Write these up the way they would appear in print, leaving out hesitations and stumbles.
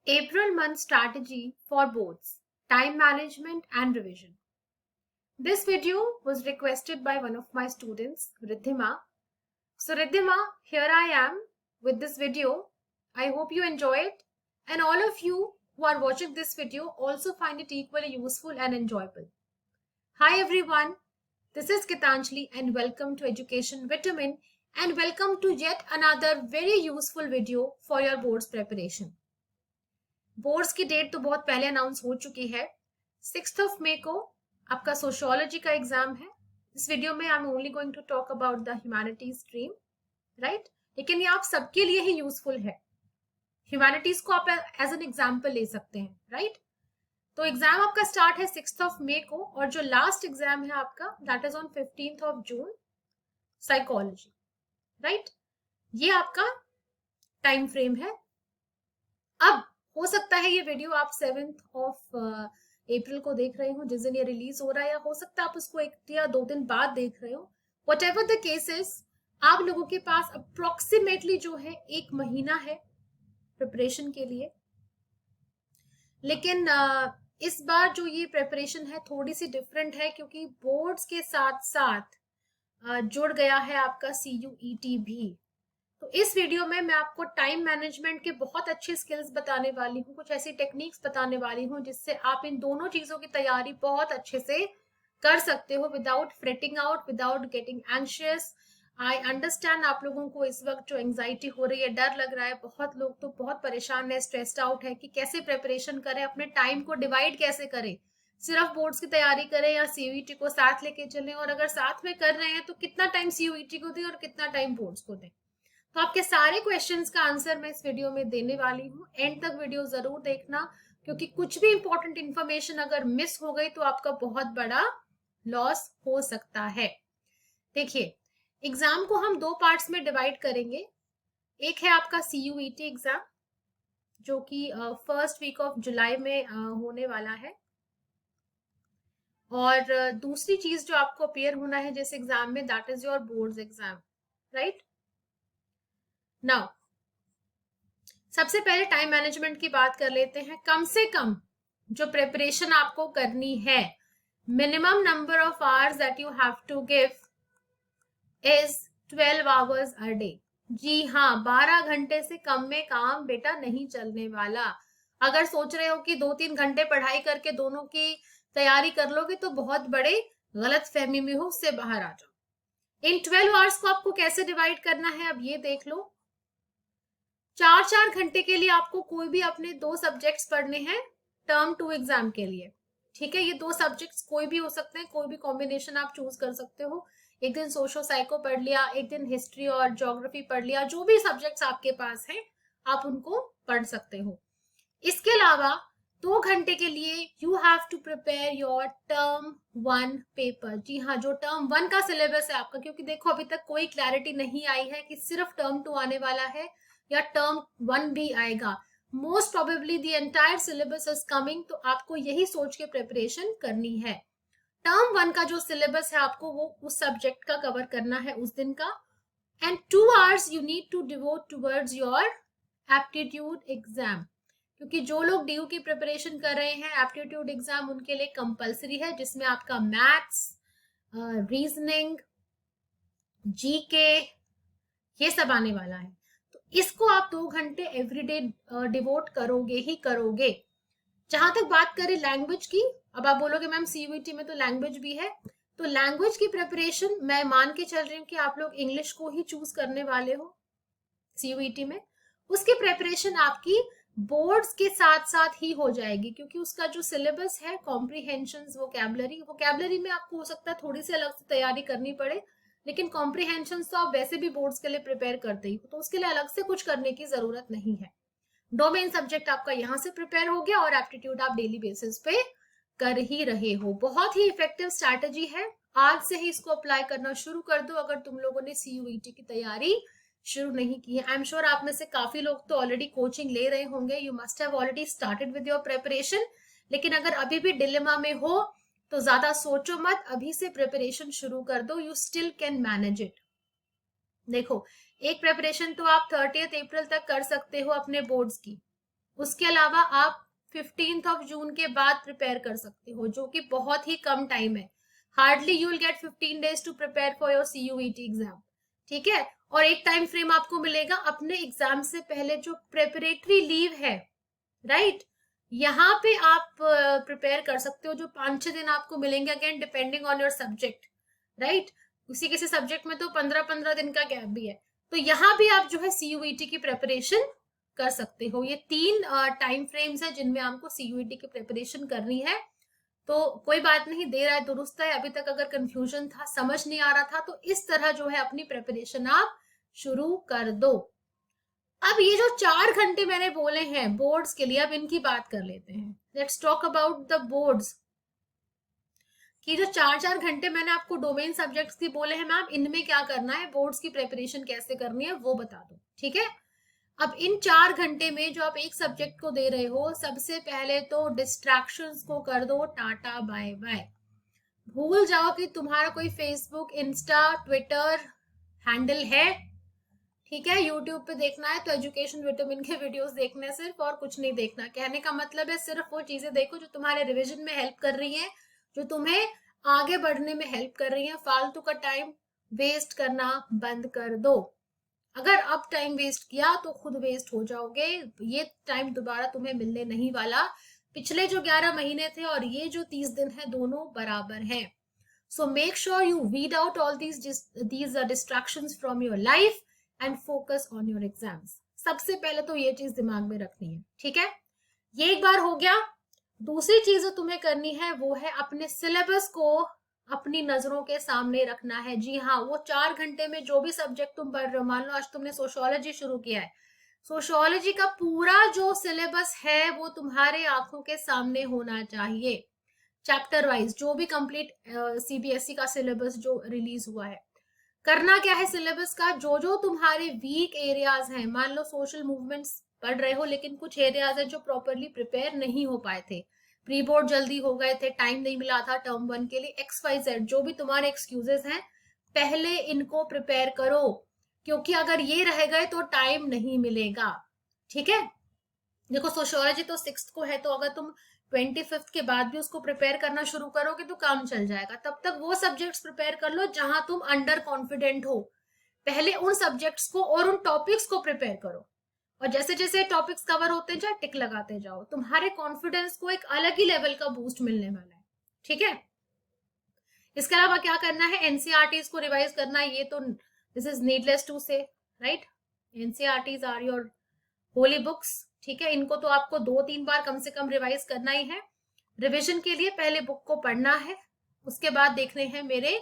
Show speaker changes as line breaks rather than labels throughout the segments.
April month strategy for boards, time management and revision. This video was requested by one of my students, Riddhima. So Riddhima, here I am with this video. I hope you enjoy it and all of you who are watching this video also find it equally useful and enjoyable. Hi everyone, this is Gitanjali and welcome to Education Vitamin and welcome to yet another very useful video for your boards preparation. Boards की date तो बहुत पहले announce हो चुकी है। 6th of May को आपका sociology का एग्जाम है। इस वीडियो में I am only going to talk about the humanities stream, right? लेकिन ये आप सबके लिए ही यूजफुल है। ह्यूमैनिटीज को आप एज एन एग्जाम्पल ले सकते हैं, राइट? तो एग्जाम आपका स्टार्ट है 6th ऑफ मई को और जो लास्ट एग्जाम है आपका that is on 15th of June, psychology, right? ये आपका टाइम फ्रेम है। अब हो सकता है ये वीडियो आप 7th ऑफ अप्रैल को देख रहे हो, जिस दिन ये रिलीज हो रहा है, या हो सकता है आप उसको 1 या 2 दिन बाद देख रहे हो। वट एवर द केसेस, आप लोगों के पास अप्रोक्सीमेटली जो है 1 महीना है प्रिपरेशन के लिए। लेकिन इस बार जो ये प्रिपरेशन है थोड़ी सी डिफरेंट है क्योंकि बोर्ड्स के साथ साथ जुड़ गया है आपका CUET भी। तो इस वीडियो में मैं आपको टाइम मैनेजमेंट के बहुत अच्छे स्किल्स बताने वाली हूँ, कुछ ऐसी टेक्निक्स बताने वाली हूँ जिससे आप इन दोनों चीजों की तैयारी बहुत अच्छे से कर सकते हो without fretting out, without getting anxious. I understand आप लोगों को इस वक्त जो एंजाइटी हो रही है, डर लग रहा है, बहुत लोग तो बहुत परेशान है, स्ट्रेस्ड आउट है कि कैसे प्रिपरेशन करें, अपने टाइम को डिवाइड कैसे करें, सिर्फ बोर्ड्स की तैयारी करें या CUET को साथ लेके चलें, और अगर साथ में कर रहे हैं तो कितना टाइम CUET को दें और कितना टाइम बोर्ड्स को दें। तो आपके सारे क्वेश्चंस का आंसर मैं इस वीडियो में देने वाली हूँ। एंड तक वीडियो जरूर देखना क्योंकि कुछ भी इंपॉर्टेंट इंफॉर्मेशन अगर मिस हो गई तो आपका बहुत बड़ा लॉस हो सकता है। देखिए, एग्जाम को हम 2 पार्ट्स में डिवाइड करेंगे। एक है आपका CUET एग्जाम जो कि फर्स्ट वीक ऑफ जुलाई में होने वाला है, और दूसरी चीज जो आपको अपेयर होना है जिस एग्जाम में, that is your boards exam, right? Now सबसे पहले टाइम मैनेजमेंट की बात कर लेते हैं। कम से कम जो प्रिपरेशन आपको करनी है, minimum number of hours that you have to give is 12 hours a day. जी हाँ, 12 घंटे से कम में काम बेटा नहीं चलने वाला। अगर सोच रहे हो कि 2-3 घंटे पढ़ाई करके दोनों की तैयारी कर लोगे तो बहुत बड़े गलत फहमी में हो, उससे बाहर आ जाओ। इन 12 आवर्स को आपको कैसे डिवाइड करना है अब ये देख लो। 4-4 घंटे के लिए आपको कोई भी अपने 2 सब्जेक्ट्स पढ़ने हैं टर्म 2 एग्जाम के लिए, ठीक है? ये 2 सब्जेक्ट्स कोई भी हो सकते हैं, कोई भी कॉम्बिनेशन आप चूज कर सकते हो। एक दिन सोशो साइको पढ़ लिया, एक दिन हिस्ट्री और ज्योग्राफी पढ़ लिया, जो भी सब्जेक्ट्स आपके पास हैं आप उनको पढ़ सकते हो। इसके अलावा 2 घंटे के लिए you have to prepare your term 1 paper. जी हाँ, जो टर्म 1 का सिलेबस है आपका, क्योंकि देखो अभी तक कोई क्लैरिटी नहीं आई है कि सिर्फ टर्म 2 आने वाला है या टर्म 1 भी आएगा। Most probably the entire syllabus is coming, तो आपको यही सोच के प्रिपरेशन करनी है। टर्म 1 का जो सिलेबस है आपको वो उस सब्जेक्ट का कवर करना है उस दिन का। And 2 hours you need to devote towards your aptitude exam, क्योंकि जो लोग DU की प्रिपरेशन कर रहे हैं, एप्टीट्यूड एग्जाम उनके लिए कंपलसरी है, जिसमें आपका मैथ्स, रीजनिंग, GK ये सब आने वाला है। तो इसको आप 2 घंटे एवरीडे डिवोट करोगे ही करोगे। जहां तक बात करें लैंग्वेज की, अब आप बोलोगे मैम CUET में तो लैंग्वेज भी है, तो लैंग्वेज की प्रिपरेशन मैं मान के चल रही हूँ कि आप लोग इंग्लिश को ही चूज करने वाले हो CUET में। उसकी प्रिपरेशन आपकी बोर्ड्स के साथ साथ ही हो जाएगी क्योंकि उसका जो सिलेबस है, कॉम्प्रीहेंशंस, वोकैबुलरी में आपको हो सकता है थोड़ी सी अलग से तैयारी करनी पड़े, लेकिन कॉम्प्रीहेंशंस तो आप वैसे भी बोर्ड्स के लिए प्रिपेयर करते ही हो, तो उसके लिए अलग से कुछ करने की जरूरत नहीं है। डोमेन सब्जेक्ट आपका यहाँ से प्रिपेयर हो गया और एप्टीट्यूड आप डेली बेसिस पे कर ही रहे हो। बहुत ही इफेक्टिव स्ट्रैटेजी है, आज से ही इसको अप्लाई करना शुरू कर दो अगर तुम लोगों ने CUET की तैयारी शुरू नहीं की है। आई एम श्योर आप में से काफी लोग तो ऑलरेडी कोचिंग ले रहे होंगे, you must have already started with your preparation. लेकिन अगर अभी भी डिलेमा में हो तो ज्यादा सोचो मत, अभी से प्रिपरेशन शुरू कर दो, you still can manage it. देखो, एक प्रिपरेशन तो आप 30th अप्रैल तक कर सकते हो अपने बोर्ड्स की, उसके अलावा आप 15 जून के बाद प्रिपेयर कर सकते हो, जो कि बहुत ही कम टाइम है। Hardly you will get 15 days to prepare for your CUET exam, ठीक है। और एक टाइम फ्रेम आपको मिलेगा अपने एग्जाम से पहले जो प्रेपरेटरी लीव है, राइट, यहाँ पे आप प्रिपेयर कर सकते हो, जो 5-6 दिन आपको मिलेंगे, again depending on your subject, right. किसी किसी सब्जेक्ट में तो 15-15 दिन का गैप भी है। तो यहाँ भी आप जो है CUET की प्रेपरेशन कर सकते हो। ये 3 टाइम फ्रेम्स है जिनमें आपको CUET की प्रेपरेशन करनी है। तो कोई बात नहीं, देर आए दुरुस्त है। अभी तक अगर कंफ्यूजन था, समझ नहीं आ रहा था, तो इस तरह जो है अपनी प्रेपरेशन आप शुरू कर दो। अब ये जो 4 घंटे मैंने बोले हैं बोर्ड्स के लिए, अब इनकी बात कर लेते हैं। Let's talk about the boards. कि जो 4-4 घंटे मैंने आपको डोमेन सब्जेक्ट्स की बोले हैं मैम, इनमें क्या करना है, बोर्ड्स की प्रेपरेशन कैसे करनी है वो बता दो, ठीक है। अब इन 4 घंटे में जो आप एक सब्जेक्ट को दे रहे हो, सबसे पहले तो डिस्ट्रैक्शंस को कर दो टाटा बाय बाय। भूल जाओ कि तुम्हारा कोई फेसबुक, इंस्टा, ट्विटर हैंडल है, ठीक है। यूट्यूब पे देखना है तो एजुकेशन विटामिन के वीडियोस देखने सिर्फ, और कुछ नहीं देखना। कहने का मतलब है सिर्फ वो चीजें देखो जो तुम्हारे रिविजन में हेल्प कर रही है, जो तुम्हें आगे बढ़ने में हेल्प कर रही है। फालतू का टाइम वेस्ट करना बंद कर दो। अगर अब टाइम वेस्ट किया तो खुद वेस्ट हो जाओगे। ये टाइम दोबारा तुम्हें मिलने नहीं वाला। पिछले जो 11 महीने थे और ये जो 30 दिन है, दोनों बराबर हैं। So make sure you weed out all these distractions from your life and focus on your exams। सबसे पहले तो ये चीज दिमाग में रखनी है, ठीक है। ये एक बार हो गया। दूसरी चीज जो तुम्हें करनी है वो है अपने सिलेबस को अपनी नजरों के सामने रखना है। जी हाँ, वो 4 घंटे में जो भी सब्जेक्ट तुम पढ़ रहे हो, मान लो आज तुमने सोशियोलॉजी शुरू किया है, सोशियोलॉजी का पूरा जो सिलेबस है वो तुम्हारे आंखों के सामने होना चाहिए। चैप्टर वाइज जो भी कंप्लीट CBSE का सिलेबस जो रिलीज हुआ है, करना क्या है सिलेबस का, जो जो तुम्हारे वीक एरियाज हैं, मान लो सोशल मूवमेंट्स पढ़ रहे हो लेकिन कुछ एरियाज हैं जो प्रॉपरली प्रिपेयर नहीं हो पाए थे, प्री बोर्ड जल्दी हो गए थे, टाइम नहीं मिला था टर्म 1 के लिए, XYZ जो भी तुम्हारे एक्सक्यूजेस हैं, पहले इनको प्रिपेयर करो, क्योंकि अगर ये रह गए तो टाइम नहीं मिलेगा, ठीक है। देखो सोशियोलॉजी तो 6th को है, तो अगर तुम 25th के बाद भी उसको प्रिपेयर करना शुरू करोगे तो काम चल जाएगा। तब तक वो सब्जेक्ट्स प्रिपेयर कर लो जहां तुम अंडर कॉन्फिडेंट हो, पहले उन सब्जेक्ट्स को और उन टॉपिक्स को प्रिपेयर करो, और जैसे जैसे टॉपिक्स कवर होते जाए टिक लगाते जाओ, तुम्हारे कॉन्फिडेंस को एक अलग ही लेवल का बूस्ट मिलने वाला है, ठीक है। इसके अलावा क्या करना है, NCERTs को रिवाइज करना है। ये तो this is needless to say, right. NCERTs are your holy books, ठीक है। इनको तो आपको 2-3 बार कम से कम रिवाइज करना ही है। रिवीजन के लिए पहले बुक को पढ़ना है, उसके बाद देखने हैं मेरे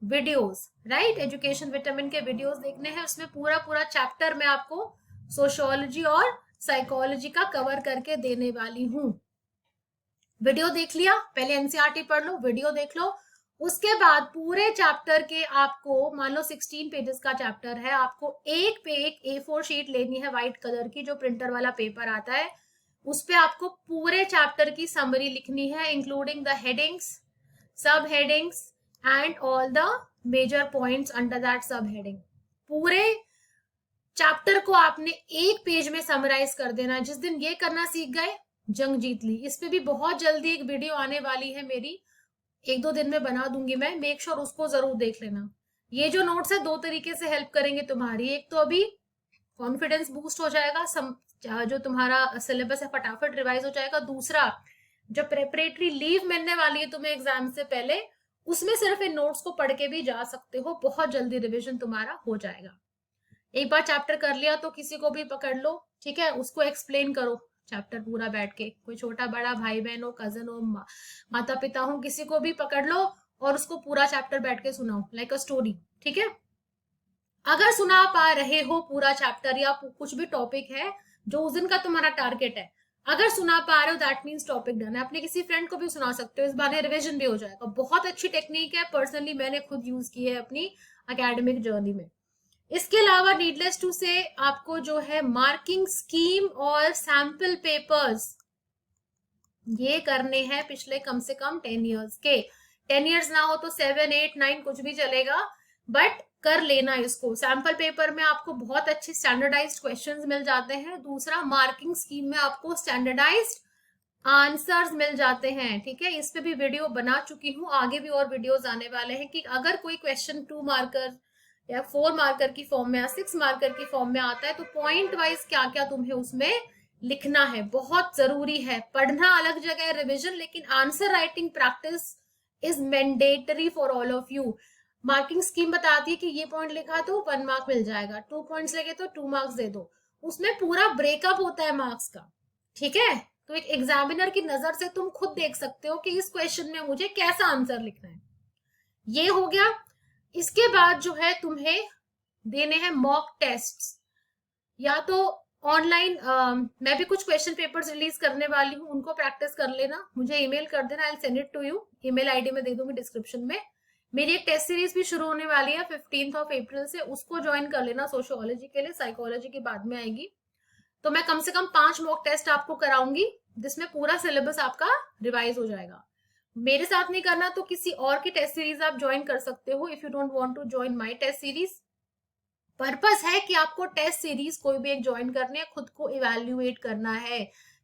वीडियोस, राइट। एजुकेशन विटामिन के वीडियोस देखने हैं, उसमें पूरा पूरा चैप्टर मैं आपको सोशियोलॉजी और साइकोलॉजी का कवर करके देने वाली हूँ। वीडियो देख लिया, पहले NCERT पढ़ लो, वीडियो देख लो, उसके बाद पूरे चैप्टर के आपको, मान लो 16 पेजेस का चैप्टर है, आपको एक पे एक A4 शीट लेनी है व्हाइट कलर की, जो प्रिंटर वाला पेपर आता है, उस पे आपको पूरे चैप्टर की समरी लिखनी है, including the headings, sub headings and all the major points under that sub heading. पूरे चैप्टर को आपने एक पेज में समराइज कर देना। जिस दिन ये करना सीख गए, जंग जीत ली। इस पे भी बहुत जल्दी एक वीडियो आने वाली है मेरी, 1-2 दिन में बना दूंगी मैं, मेक श्योर उसको जरूर देख लेना। ये जो नोट्स है 2 तरीके से हेल्प करेंगे तुम्हारी। एक तो अभी कॉन्फिडेंस बूस्ट हो जाएगा, जो तुम्हारा सिलेबस है फटाफट रिवाइज हो जाएगा। दूसरा, जो प्रेपरेटरी लीव मिलने वाली है तुम्हें एग्जाम से पहले, उसमें सिर्फ इन नोट्स को पढ़ के भी जा सकते हो, बहुत जल्दी रिविजन तुम्हारा हो जाएगा। एक बार चैप्टर कर लिया तो किसी को भी पकड़ लो, ठीक है, उसको एक्सप्लेन करो चैप्टर पूरा बैठ के, कोई छोटा बड़ा भाई बहन हो, कजन हो, माता पिता हो, किसी को भी पकड़ लो और उसको पूरा चैप्टर बैठ के सुनाओ लाइक अ स्टोरी, ठीक है। अगर सुना पा रहे हो पूरा चैप्टर या कुछ भी टॉपिक है जो उस दिन का तुम्हारा टारगेट है, अगर सुना पा रहे हो दैट मीन्स टॉपिक डन है। अपने किसी फ्रेंड को भी सुना सकते हो, इस बार रिविजन भी हो जाएगा। बहुत अच्छी टेक्निक है, पर्सनली मैंने खुद यूज की है अपनी एकेडमिक जर्नी में। इसके अलावा नीडलेस टू से आपको जो है मार्किंग स्कीम और सैंपल पेपर्स ये करने हैं पिछले कम से कम 10 इयर्स के। 10 इयर्स ना हो तो 7, 8, 9 कुछ भी चलेगा, बट कर लेना इसको। सैंपल पेपर में आपको बहुत अच्छे स्टैंडर्डाइज्ड क्वेश्चंस मिल जाते हैं। दूसरा, मार्किंग स्कीम में आपको स्टैंडर्डाइज्ड आंसर्स मिल जाते हैं। ठीक है, इस पे भी वीडियो बना चुकी हूँ, आगे भी और वीडियोस आने वाले हैं कि अगर कोई क्वेश्चन 2 मार्कर या 4 मार्कर की फॉर्म में या 6 मार्कर की फॉर्म में आता है तो पॉइंट वाइज क्या क्या तुम्हें उसमें लिखना है, बहुत जरूरी है। पढ़ना अलग जगह है, रिविजन, लेकिन answer writing practice is mandatory for all of you. Marking scheme बताती है कि ये पॉइंट लिखा तो 1 मार्क मिल जाएगा, 2 पॉइंट्स लगे तो 2 मार्क्स दे दो, उसमें पूरा ब्रेकअप होता है मार्क्स का। ठीक है, तो एक एग्जामिनर की नजर से तुम खुद देख सकते हो कि इस क्वेश्चन में मुझे कैसा आंसर लिखना है। ये हो गया। इसके बाद जो है तुम्हें देने हैं मॉक टेस्ट्स, या तो ऑनलाइन मैं भी कुछ क्वेश्चन पेपर्स रिलीज करने वाली हूँ, उनको प्रैक्टिस कर लेना, मुझे ईमेल कर देना, I send it to you. Email ID में दे दूंगी डिस्क्रिप्शन में। मेरी एक टेस्ट सीरीज भी शुरू होने वाली है 15 अप्रैल से, उसको ज्वाइन कर लेना सोशियोलॉजी के लिए, साइकोलॉजी की बाद में आएगी। तो मैं कम से कम 5 मॉक टेस्ट आपको कराऊंगी जिसमें पूरा सिलेबस आपका रिवाइज हो जाएगा। मेरे साथ नहीं करना तो किसी और की टेस्ट सीरीज आप ज्वाइन कर सकते हो, if you don't want to join my test series. Purpose है कि आपको टेस्ट सीरीज कोई भी एक ज्वाइन करनी है, खुद को इवेल्युएट करना है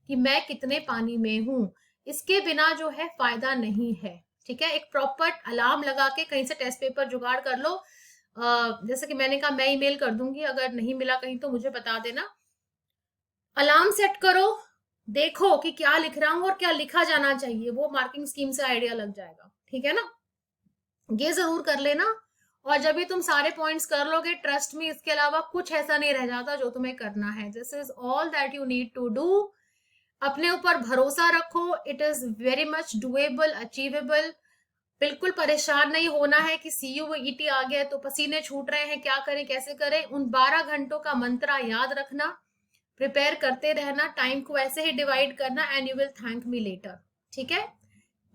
कि मैं कितने पानी में हूं। इसके बिना जो है फायदा नहीं है। ठीक है, एक प्रॉपर अलार्म लगा के कहीं से टेस्ट पेपर जुगाड़ कर लो। जैसे कि मैंने कहा, मैं ईमेल कर दूंगी, अगर नहीं मिला कहीं तो मुझे बता देना। अलार्म सेट करो, देखो कि क्या लिख रहा हूं और क्या लिखा जाना चाहिए, वो मार्किंग स्कीम से आइडिया लग जाएगा। ठीक है ना, ये जरूर कर लेना। और जब भी तुम सारे पॉइंट्स कर लोगे, ट्रस्ट में इसके अलावा कुछ ऐसा नहीं रह जाता जो तुम्हें करना है। This is all that you need to do. अपने ऊपर भरोसा रखो, it is very much doable, achievable. बिल्कुल परेशान नहीं होना है कि CUET आ गया तो पसीने छूट रहे हैं, क्या करें कैसे करें। उन 12 घंटों का मंत्रा याद रखना, प्रिपेयर करते रहना, टाइम को ऐसे ही डिवाइड करना, and you will thank me later. ठीक है,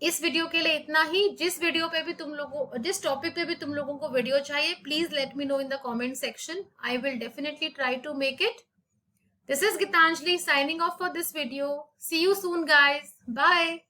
इस वीडियो के लिए इतना ही। जिस वीडियो पे भी तुम लोगों, जिस टॉपिक पे भी तुम लोगों को वीडियो चाहिए, please let me know in the comment section, I will definitely try to make it. This is Geetanjali signing off for this video. See you soon guys, bye.